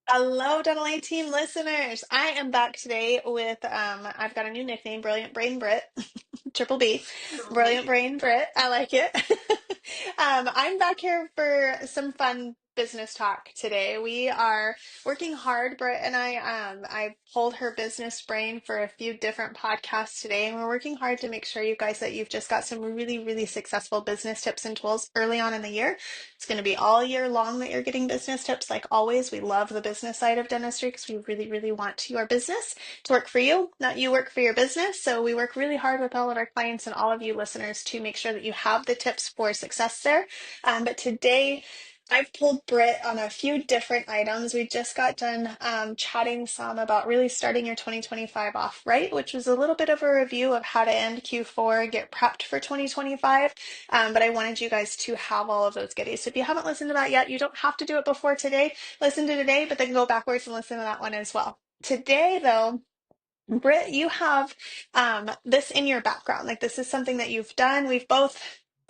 Hello, Dental A team listeners. I am back today with I've got a new nickname, Brilliant Brain Brit, Triple B, Triple Brilliant B. Brain Brit. I like it. I'm back here for some fun business talk today. We are working hard, Britt and I pulled her business brain for a few different podcasts today, and we're working hard to make sure you guys that you've just got some really, really successful business tips and tools early on in the year. It's going to be all year long that you're getting business tips. Like always, we love the business side of dentistry because we really, really want your business to work for you, not you work for your business. So we work really hard with all of our clients and all of you listeners to make sure that you have the tips for success there. But today, I've pulled Britt on a few different items. We just got done chatting some about really starting your 2025 off right, which was a little bit of a review of how to end Q4, get prepped for 2025. But I wanted you guys to have all of those goodies. So if you haven't listened to that yet, you don't have to do it before today. Listen to today, but then go backwards and listen to that one as well. Today, though, Britt, you have this in your background. Like this is something that you've done. We've both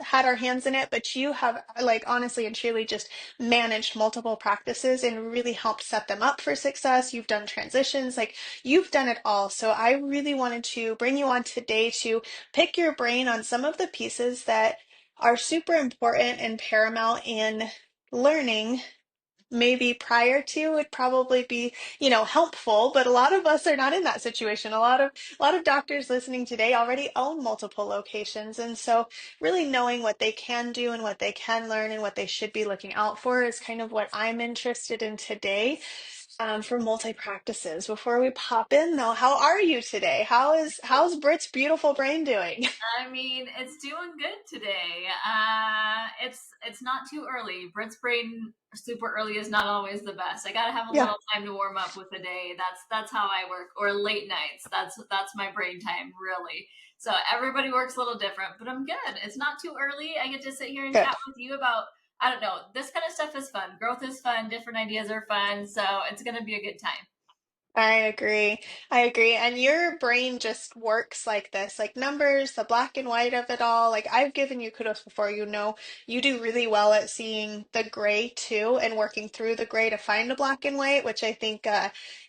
had our hands in it, but you have, like, honestly and truly just managed multiple practices and really helped set them up for success. You've done transitions, like you've done it all. So I really wanted to bring you on today to pick your brain on some of the pieces that are super important and paramount in learning. Maybe prior to would probably be, helpful, but a lot of us are not in that situation. A lot of doctors listening today already own multiple locations, and so really knowing what they can do and what they can learn and what they should be looking out for is kind of what I'm interested in today, for multi-practices. Before we pop in though, how are you today? How's Britt's beautiful brain doing? I mean, it's doing good today. It's not too early. Britt's brain super early is not always the best. I gotta have a Yeah, little time to warm up with the day. That's how I work. Or late nights. That's my brain time, really. So everybody works a little different, but I'm good. It's not too early. I get to sit here and good. chat with you about, I don't know, this kind of stuff is fun. Growth is fun. Different ideas are fun. So it's gonna be a good time. I agree. I agree. And your brain just works like this, like numbers, the black and white of it all. Like I've given you kudos before, you do really well at seeing the gray too and working through the gray to find the black and white, which I think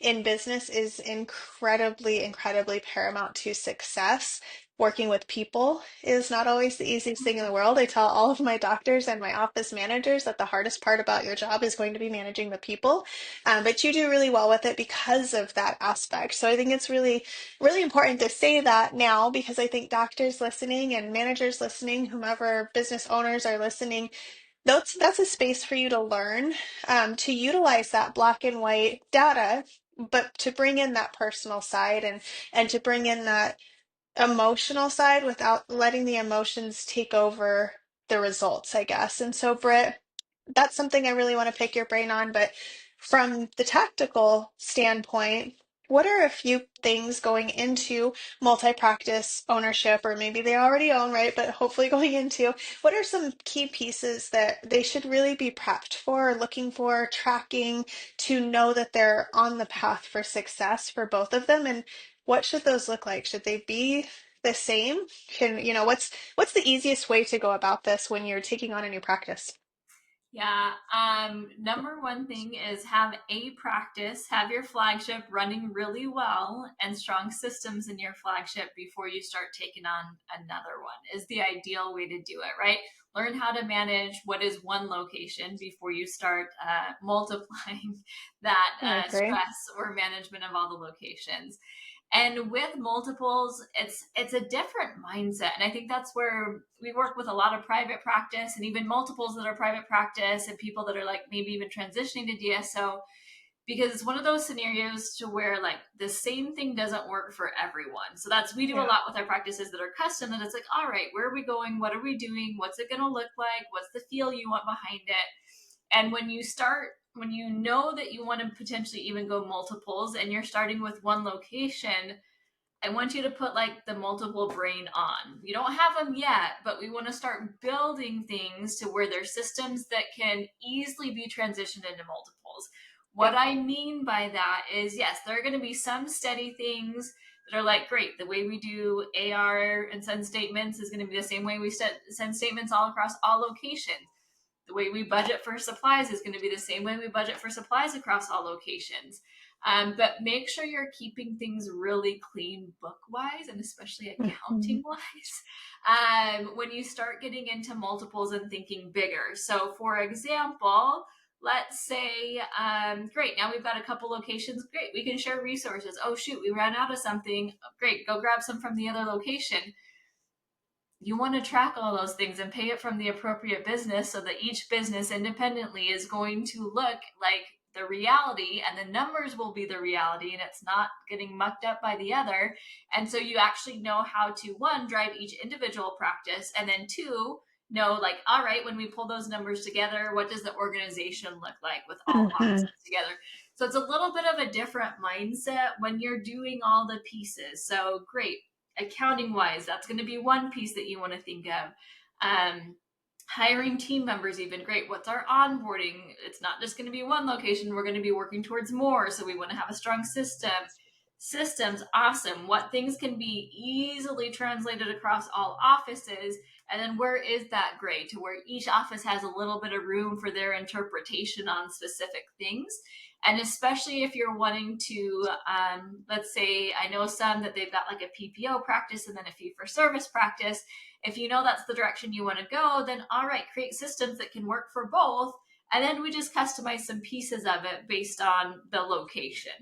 in business is incredibly, incredibly paramount to success. Working with people is not always the easiest thing in the world. I tell all of my doctors and my office managers that the hardest part about your job is going to be managing the people, but you do really well with it because of that aspect. So I think it's really, really important to say that now because I think doctors listening and managers listening, whomever business owners are listening, that's a space for you to learn, to utilize that black and white data, but to bring in that personal side and to bring in that emotional side without letting the emotions take over the results, I guess. And so, Britt, that's something I really want to pick your brain on. But from the tactical standpoint, what are a few things going into multi-practice ownership, or maybe they already own, right? But hopefully going into, what are some key pieces that they should really be prepped for, looking for, tracking to know that they're on the path for success for both of them? And what should those look like? Should they be the same? What's the easiest way to go about this when you're taking on a new practice? Yeah. Number one thing is have a practice, have your flagship running really well and strong systems in your flagship before you start taking on another one is the ideal way to do it, right? Learn how to manage what is one location before you start multiplying that I agree. stress or management of all the locations. And with multiples, it's a different mindset. And I think that's where we work with a lot of private practice and even multiples that are private practice and people that are like maybe even transitioning to DSO, because it's one of those scenarios to where like the same thing doesn't work for everyone. So that's, we do a Yeah. lot with our practices that are custom, and it's like, all right, where are we going? What are we doing? What's it going to look like? What's the feel you want behind it? And when you know that you want to potentially even go multiples and you're starting with one location, I want you to put like the multiple brain on. You don't have them yet, but we want to start building things to where there's systems that can easily be transitioned into multiples. What Yep. I mean by that is, yes, there are going to be some steady things that are like, great, the way we do AR and send statements is going to be the same way we send statements all across all locations. The way we budget for supplies is going to be the same way we budget for supplies across all locations. But make sure you're keeping things really clean book wise and especially Mhm. accounting wise when you start getting into multiples and thinking bigger. So, for example, let's say, great, now we've got a couple locations. Great, we can share resources. Oh, shoot, we ran out of something. Great, go grab some from the other location. You want to track all those things and pay it from the appropriate business so that each business independently is going to look like the reality and the numbers will be the reality and it's not getting mucked up by the other. And so you actually know how to, one, drive each individual practice, and then two, know like, all right, when we pull those numbers together, what does the organization look like with all Mhm. offices together? So it's a little bit of a different mindset when you're doing all the pieces. So great, accounting wise, that's going to be one piece that you want to think of. Hiring team members, even great. What's our onboarding? It's not just going to be one location. We're going to be working towards more. So we want to have a strong system. Systems, awesome. What things can be easily translated across all offices? And then where is that gray to where each office has a little bit of room for their interpretation on specific things? And especially if you're wanting to, let's say, I know some that they've got like a PPO practice and then a fee for service practice. If you know that's the direction you want to go, then all right, create systems that can work for both. And then we just customize some pieces of it based on the location.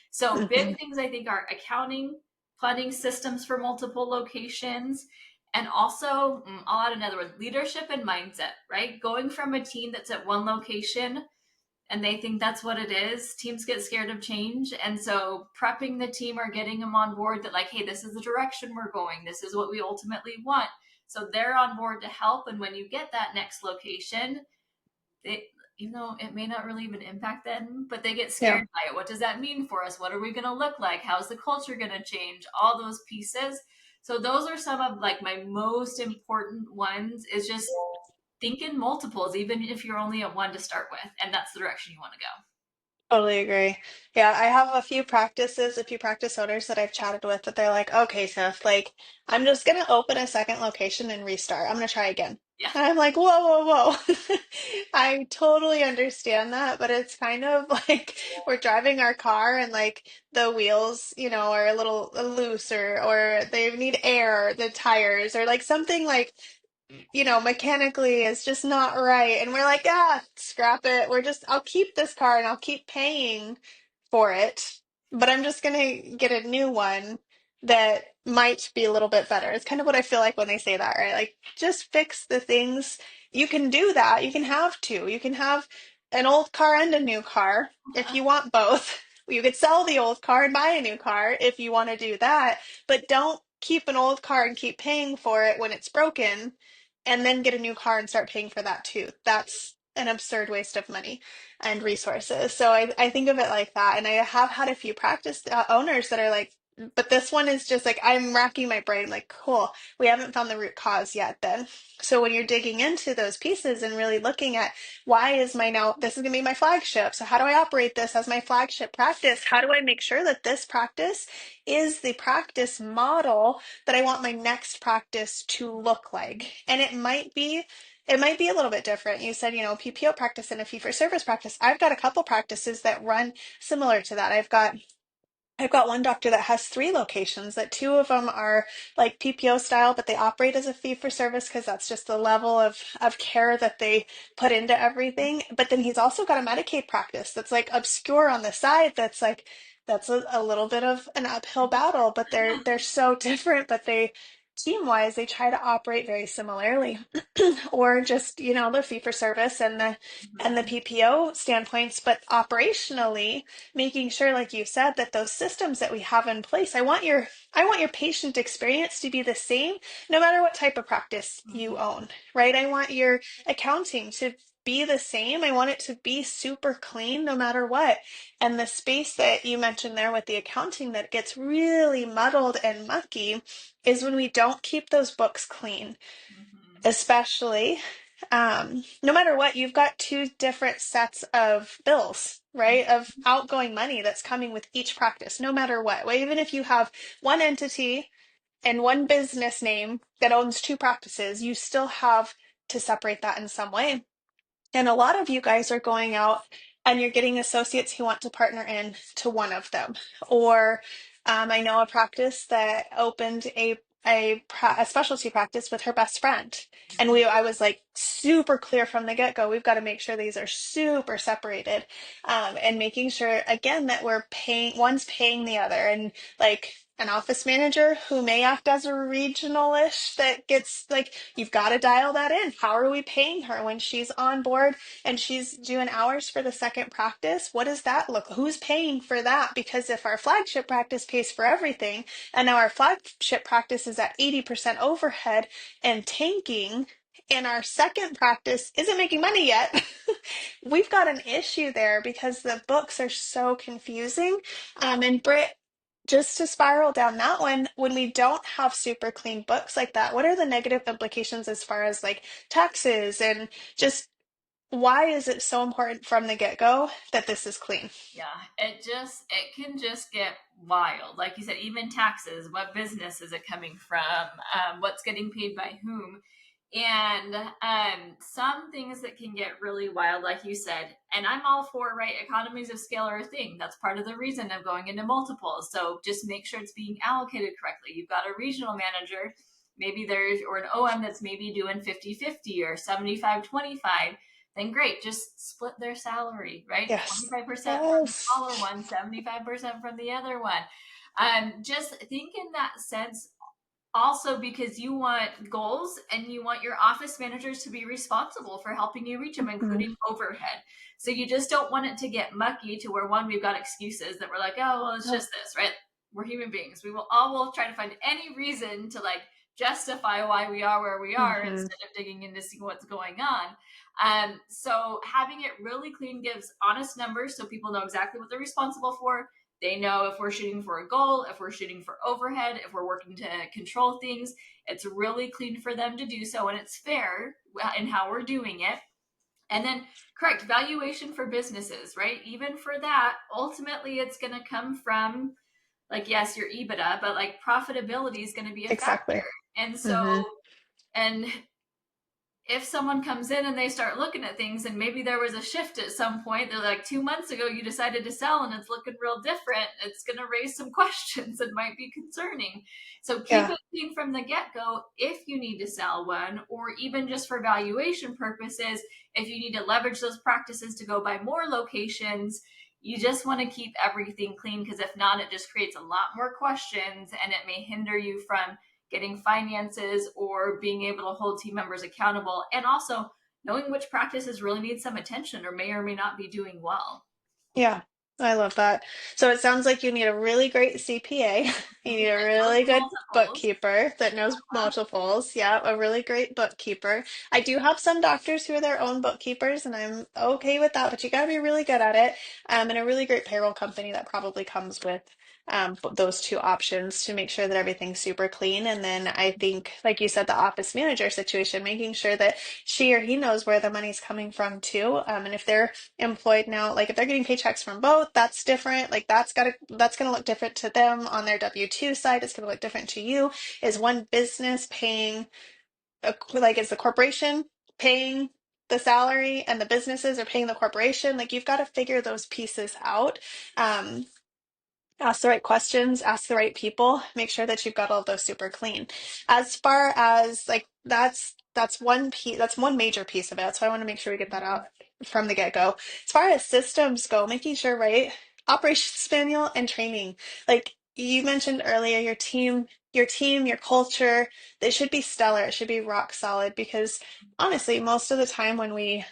So, big Mhm. things I think are accounting, planning systems for multiple locations, and also, I'll add another one, leadership and mindset, right? Going from a team that's at one location and they think that's what it is. Teams get scared of change. And so prepping the team or getting them on board that, like, hey, this is the direction we're going. This is what we ultimately want. So they're on board to help. And when you get that next location, they, it may not really even impact them, but they get Yeah. scared by it. What does that mean for us? What are we going to look like? How's the culture going to change? All those pieces. So those are some of like my most important ones is just think in multiples, even if you're only at one to start with, and that's the direction you want to go. Totally agree. Yeah, I have a few practice owners that I've chatted with that they're like, okay, Seth, like, I'm just gonna open a second location and restart. I'm gonna try again. Yeah. And I'm like, whoa, whoa, whoa. I totally understand that, but it's kind of like we're driving our car and like the wheels, are a little loose or they need air, the tires, or like something like mechanically is just not right. And we're like, scrap it. I'll keep this car and I'll keep paying for it, but I'm just gonna get a new one that might be a little bit better. It's kind of what I feel like when they say that, right? Like, just fix the things. You can do that. You can have two. You can have an old car and a new car if you want both. You could sell the old car and buy a new car if you want to do that, but don't keep an old car and keep paying for it when it's broken and then get a new car and start paying for that too. That's an absurd waste of money and resources. So I think of it like that. And I have had a few practice owners that are like, but this one is just like, I'm racking my brain, like, cool, we haven't found the root cause yet then. So when you're digging into those pieces and really looking at this is going to be my flagship. So how do I operate this as my flagship practice? How do I make sure that this practice is the practice model that I want my next practice to look like? And it might be a little bit different. You said, PPO practice and a fee for service practice. I've got a couple practices that run similar to that. I've got one doctor that has three locations, that two of them are like PPO style, but they operate as a fee for service because that's just the level of care that they put into everything. But then he's also got a Medicaid practice that's like obscure on the side, that's a little bit of an uphill battle, but they're so different, but team wise they try to operate very similarly. Or just, the fee for service and the PPO standpoints, but operationally making sure, like you said, that those systems that we have in place, I want your patient experience to be the same no matter what type of practice you Mhm. own, right? I want your accounting to be the same. I want it to be super clean no matter what. And the space that you mentioned there with the accounting that gets really muddled and mucky is when we don't keep those books clean, Mhm. especially no matter what, you've got two different sets of bills, right? Of outgoing money that's coming with each practice, no matter what. Well, even if you have one entity and one business name that owns two practices, you still have to separate that in some way. And a lot of you guys are going out and you're getting associates who want to partner in to one of them. Or I know a practice that opened a specialty practice with her best friend. And I was like super clear from the get-go. We've got to make sure these are super separated, and making sure again that we're paying, one's paying the other. And like an office manager who may act as a regionalish that gets like, you've got to dial that in. How are we paying her when she's on board and she's doing hours for the second practice? What does that look? Who's paying for that? Because if our flagship practice pays for everything, and now our flagship practice is at 80% overhead and tanking, and our second practice isn't making money yet, we've got an issue there because the books are so confusing. And Britt, just to spiral down that one, when we don't have super clean books like that, what are the negative implications as far as like taxes and just why is it so important from the get-go that this is clean? Yeah, it can just get wild. Like you said, even taxes, what business is it coming from? What's getting paid by whom? And some things that can get really wild, like you said, and I'm all for, right, economies of scale are a thing. That's part of the reason of going into multiples. So just make sure it's being allocated correctly. You've got a regional manager, maybe there's, or an OM that's maybe doing 50-50 or 75-25. Then great, just split their salary, right? Yes. 25% from the Yes. smaller one, 75% from the other one. Just think in that sense, also because you want goals and you want your office managers to be responsible for helping you reach them, Mhm. including overhead. So you just don't want it to get mucky to where, one, we've got excuses that we're like, oh, well, it's Yep. just this, right? We're human beings. We will all will try to find any reason to like justify why we are where we are Mhm. instead of digging in to see what's going on. So having it really clean gives honest numbers so people know exactly what they're responsible for. They know if we're shooting for a goal, if we're shooting for overhead, if we're working to control things. It's really clean for them to do so, and it's fair in how we're doing it. And then, correct, valuation for businesses, right? Even for that, ultimately, it's going to come from, like, yes, your EBITDA, but like profitability is going to be a Exactly. factor. And so, Hmm. and if someone comes in and they start looking at things and maybe there was a shift at some point, they're like 2 months ago you decided to sell and it's looking real different, it's going to raise some questions and might be concerning. So keep Yeah. it clean from the get-go if you need to sell one, or even just for valuation purposes, if you need to leverage those practices to go buy more locations. You just want to keep everything clean, because if not, it just creates a lot more questions and it may hinder you from getting finances or being able to hold team members accountable, and also knowing which practices really need some attention or may not be doing well. Yeah, I love that. So it sounds like you need a really great CPA. You need a That knows really good multiples. bookkeeper that knows multiples. Yeah, a really great bookkeeper. I do have some doctors who are their own bookkeepers, and I'm okay with that, but you got to be really good at it. And a really great payroll company that probably comes with those two options to make sure that everything's super clean. And then I think, like you said, the office manager situation, making sure that she or he knows where the money's coming from too. And if they're employed now, like if they're getting paychecks from both, that's different. Like that's gonna look different to them on their W-2 side. It's gonna look different to you. Is one business paying like is the corporation paying the salary and the businesses are paying the corporation? Like you've got to figure those pieces out. Um, Ask the right questions, ask the right people, make sure that you've got all of those super clean. As far as like that's one piece, that's one major piece of it. So I want to make sure we get that out from the get-go. As far as systems go, making sure, right? Operations manual and training. Like you mentioned earlier, your culture, they should be stellar. It should be rock solid because honestly, most of the time when we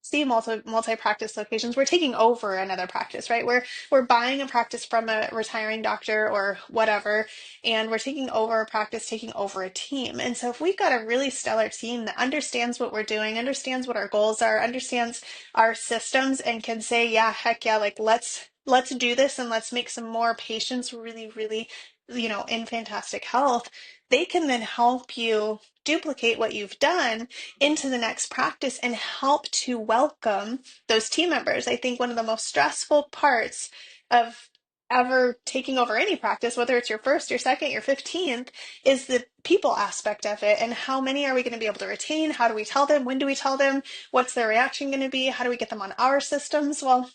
see multi-practice locations, we're taking over another practice, right? We're buying a practice from a retiring doctor or whatever, and we're taking over a practice, taking over a team. And so if we've got a really stellar team that understands what we're doing, understands what our goals are, understands our systems, and can say, yeah, heck yeah, like let's do this and let's make some more patients really, really, in fantastic health, they can then help you duplicate what you've done into the next practice and help to welcome those team members. I think one of the most stressful parts of ever taking over any practice, whether it's your first, your second, your 15th, is the people aspect of it. And how many are we going to be able to retain? How do we tell them? When do we tell them? What's their reaction going to be? How do we get them on our systems? Well,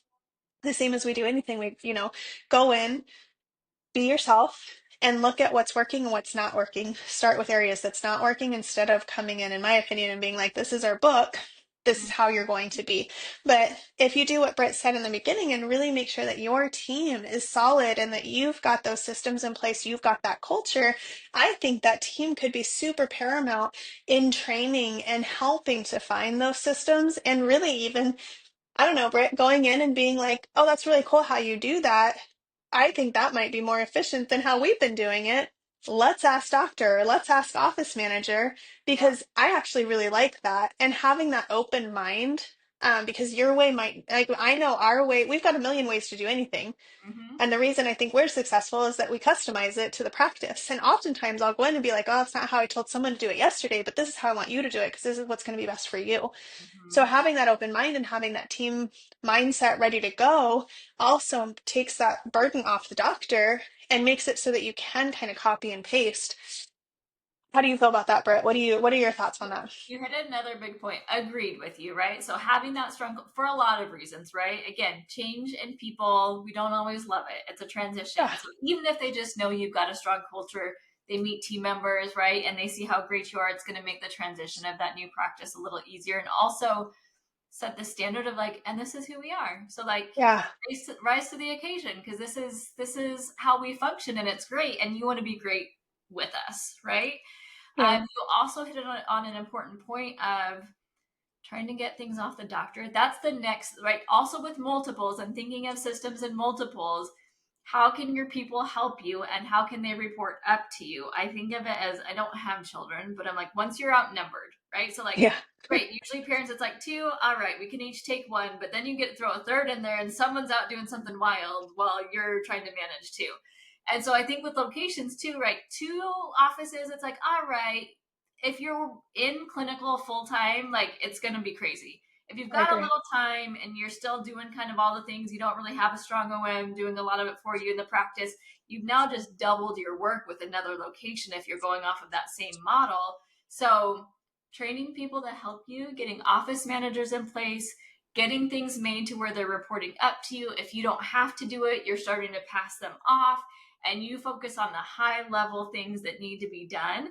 the same as we do anything, we, go in, be yourself, and look at what's working and what's not working. Start with areas that's not working instead of coming in my opinion, and being like, this is our book. This is how you're going to be. But if you do what Britt said in the beginning and really make sure that your team is solid and that you've got those systems in place, you've got that culture, I think that team could be super paramount in training and helping to find those systems and really even, I don't know, Britt, going in and being like, oh, that's really cool how you do that. I think that might be more efficient than how we've been doing it. Let's ask doctor, or let's ask office manager, Yeah. because I actually really like that. And having that open mind, because your way might, like, I know our way, we've got a million ways to do anything. Mm-hmm. And the reason I think we're successful is that we customize it to the practice. And oftentimes I'll go in and be like, oh, that's not how I told someone to do it yesterday, but this is how I want you to do it because this is what's going to be best for you. So Mm-hmm. having that open mind and having that team mindset ready to go also takes that burden off the doctor and makes it so that you can kind of copy and paste. How do you feel about that, Britt? What are your thoughts on that? You hit another big point. Agreed with you, right? So having that strong for a lot of reasons, right? Again, change in people, we don't always love it. It's a transition. Yeah. So even if they just know you've got a strong culture, they meet team members, right? And they see how great you are, it's going to make the transition of that new practice a little easier. And also set the standard of like, and this is who we are. So like Yeah. rise to the occasion because this is how we function and it's great. And you want to be great with us, right? Yeah. You also hit it on an important point of trying to get things off the doctor. That's the next, right? Also with multiples, I'm thinking of systems and multiples. How can your people help you and how can they report up to you? I think of it as I don't have children, but I'm like, once you're outnumbered, right? So, like, Yeah. great. Usually parents, it's like two, all right, we can each take one, but then you get to throw a third in there and someone's out doing something wild while you're trying to manage two. And so I think with locations too, right? Two offices, it's like, all right, if you're in clinical full time, like it's going to be crazy. If you've I got a agree. little time and you're still doing kind of all the things, you don't really have a strong OM doing a lot of it for you in the practice, you've now just doubled your work with another location if you're going off of that same model. So, training people to help you, getting office managers in place, getting things made to where they're reporting up to you. If you don't have to do it, you're starting to pass them off and you focus on the high level things that need to be done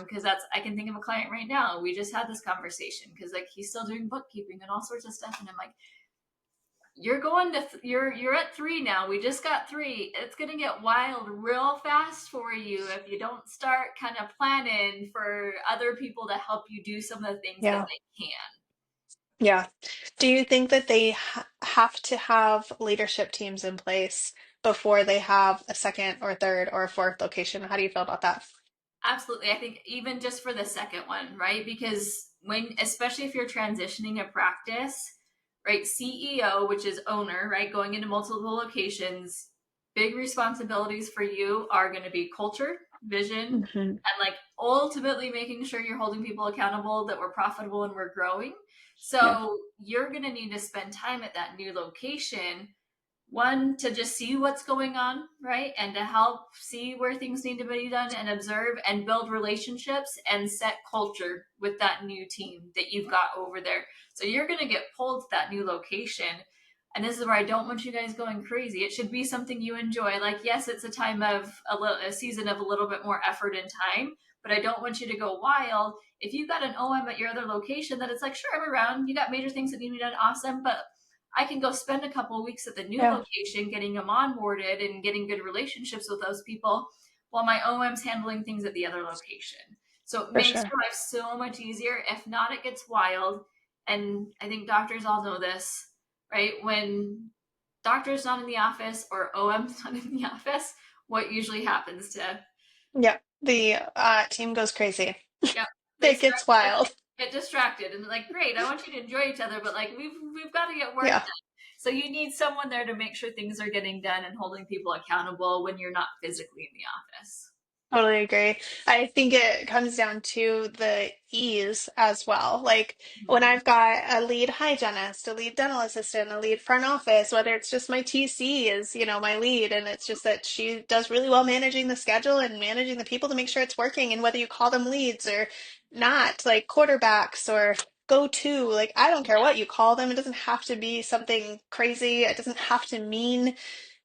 because that's I can think of a client right now. We just had this conversation because like he's still doing bookkeeping and all sorts of stuff, and I'm like, you're going to you're at three now. We just got three. It's gonna get wild real fast for you if you don't start kind of planning for other people to help you do some of the things that Yeah. they can. Yeah. Do you think that they have to have leadership teams in place before they have a second or third or a fourth location? How do you feel about that? Absolutely. I think even just for the second one, right? Because when, especially if you're transitioning a practice, right? CEO, which is owner, right? Going into multiple locations, big responsibilities for you are going to be culture, vision, Hmm. and like ultimately making sure you're holding people accountable that we're profitable and we're growing. Yeah. So you're going to need to spend time at that new location one to just see what's going on, right, and to help see where things need to be done and observe and build relationships and set culture with that new team that you've got over there. So you're going to get pulled to that new location, and this is where I don't want you guys going crazy. It should be something you enjoy. Like, yes, it's a time of a season of a little bit more effort and time, but I don't want you to go wild. If you've got an OM at your other location that it's like, sure, I'm around, you got major things that need to be done, awesome, but I can go spend a couple of weeks at the new Yeah, location getting them onboarded and getting good relationships with those people while my OM's handling things at the other location. So it for makes sure. your life so much easier. If not, it gets wild. And I think doctors all know this, right? When doctor's not in the office or OM's not in the office, what usually happens to, Yeah. The team goes crazy. yep, they It start gets to wild. get distracted and like, great, I want you to enjoy each other, but like we've got to get work Yeah. done. So you need someone there to make sure things are getting done and holding people accountable when you're not physically in the office. Totally agree. I think it comes down to the ease as well. Like when Mhm. I've got a lead hygienist, a lead dental assistant, a lead front office, whether it's just my TC is, my lead, and it's just that she does really well managing the schedule and managing the people to make sure it's working. And whether you call them leads or not, like quarterbacks or go to, like I don't care what you call them. It doesn't have to be something crazy. It doesn't have to mean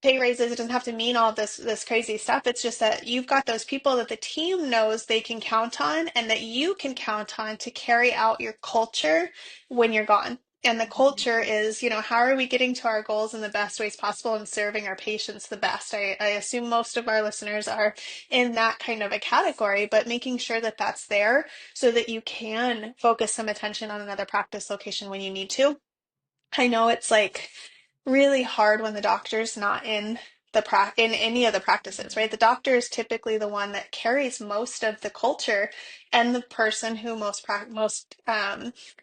pay raises. It doesn't have to mean all this crazy stuff. It's just that you've got those people that the team knows they can count on and that you can count on to carry out your culture when you're gone. And the culture is, how are we getting to our goals in the best ways possible and serving our patients the best? I assume most of our listeners are in that kind of a category, but making sure that that's there so that you can focus some attention on another practice location when you need to. I know it's like really hard when the doctor's not in in any of the practices, right? The doctor is typically the one that carries most of the culture and the person who most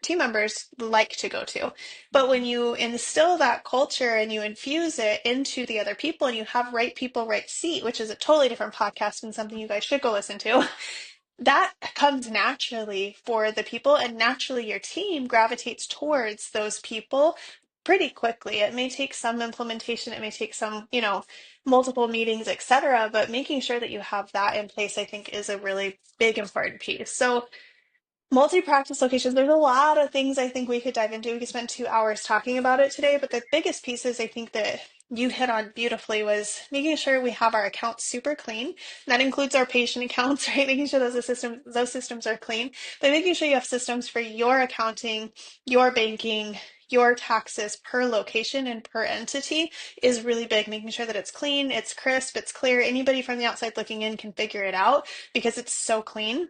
team members like to go to. But when you instill that culture and you infuse it into the other people and you have right people, right seat, which is a totally different podcast and something you guys should go listen to, that comes naturally for the people, and naturally your team gravitates towards those people pretty quickly. It may take some implementation, it may take some, multiple meetings, etc., but making sure that you have that in place, I think, is a really big important piece. So multi-practice locations, there's a lot of things I think we could dive into. We could spend 2 hours talking about it today, but the biggest pieces I think that you hit on beautifully was making sure we have our accounts super clean. That includes our patient accounts, right? Making sure those systems are clean, but making sure you have systems for your accounting, your banking, your taxes per location and per entity is really big. Making sure that it's clean, it's crisp, it's clear. Anybody from the outside looking in can figure it out because it's so clean.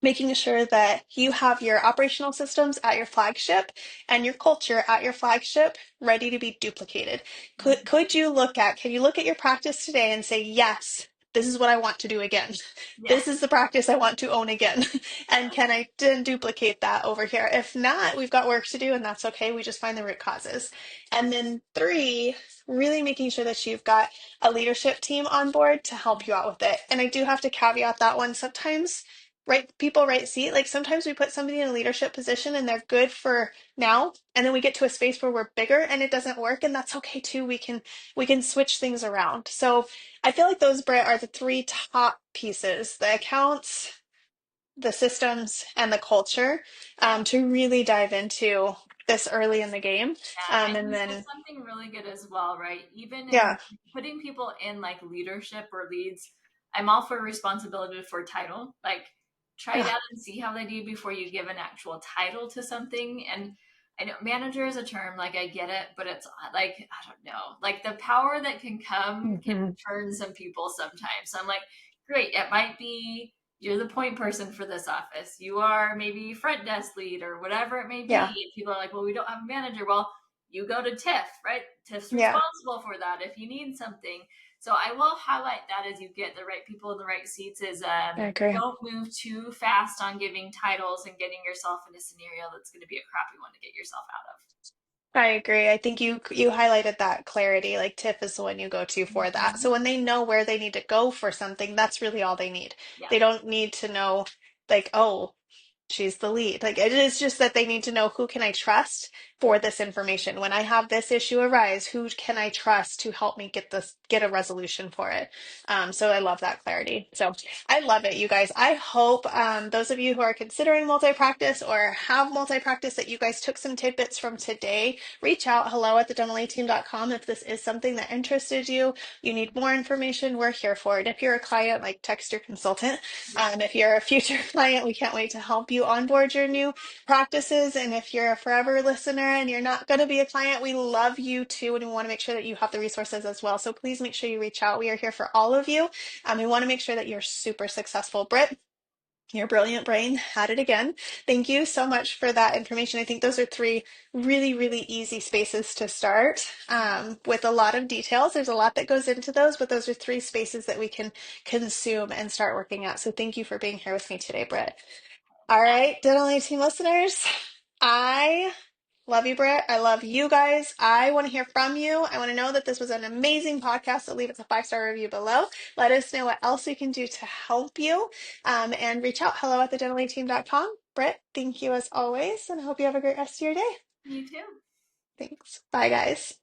Making sure that you have your operational systems at your flagship and your culture at your flagship ready to be duplicated. Could you can you look at your practice today and say, yes, this is what I want to do again. Yeah. This is the practice I want to own again. And can I then duplicate that over here? If not, we've got work to do, and that's okay. We just find the root causes. And then three, really making sure that you've got a leadership team on board to help you out with it. And I do have to caveat that one. Sometimes right people, right seat. Like sometimes we put somebody in a leadership position and they're good for now, and then we get to a space where we're bigger and it doesn't work, and that's okay too. We can switch things around. So I feel like those, Brett, are the three top pieces: the accounts, the systems, and the culture, Yeah. to really dive into this early in the game. Yeah, and And you said then something really good as well, right? Even in yeah. putting people in like leadership or leads, I'm all for responsibility for title. Like, try it Ugh. out and see how they do before you give an actual title to something. And I know manager is a term, like I get it, but it's like, I don't know, like the power that can come can Mhm. turn some people sometimes. So I'm like, great, it might be you're the point person for this office. You are maybe front desk lead or whatever it may be. Yeah. And people are like, well, we don't have a manager. Well, you go to Tiff, right? Tiff's Yeah, responsible for that if you need something. So I will highlight that as you get the right people in the right seats is I agree. don't move too fast on giving titles and getting yourself in a scenario that's going to be a crappy one to get yourself out of. I agree. I think you highlighted that clarity. Like Tiff is the one you go to for that. So Mm-hmm. when they know where they need to go for something, that's really all they need. Yeah. They don't need to know, like, oh, she's the lead. Like it is just that they need to know, who can I trust for this information? When I have this issue arise, who can I trust to help me get a resolution for it? So I love that clarity. So I love it, you guys. I hope those of you who are considering multi-practice or have multi-practice, that you guys took some tidbits from today. Reach out, hello at thedentalateam.com, if this is something that interested you. You need more information, we're here for it. If you're a client, like text your consultant. Yeah. If you're a future client, we can't wait to help you onboard your new practices. And if you're a forever listener and you're not going to be a client, we love you too. And we want to make sure that you have the resources as well. So please make sure you reach out. We are here for all of you. We want to make sure that you're super successful. Britt, your brilliant brain had it again. Thank you so much for that information. I think those are three really, really easy spaces to start, with a lot of details. There's a lot that goes into those, but those are three spaces that we can consume and start working at. So thank you for being here with me today, Britt. All right, Dental team listeners, I Love you, Britt. I love you guys. I want to hear from you. I want to know that this was an amazing podcast. So leave us a 5-star review below. Let us know what else we can do to help you. And reach out. Hello at thedentally.team.com. Britt, thank you as always. And I hope you have a great rest of your day. You too. Thanks. Bye, guys.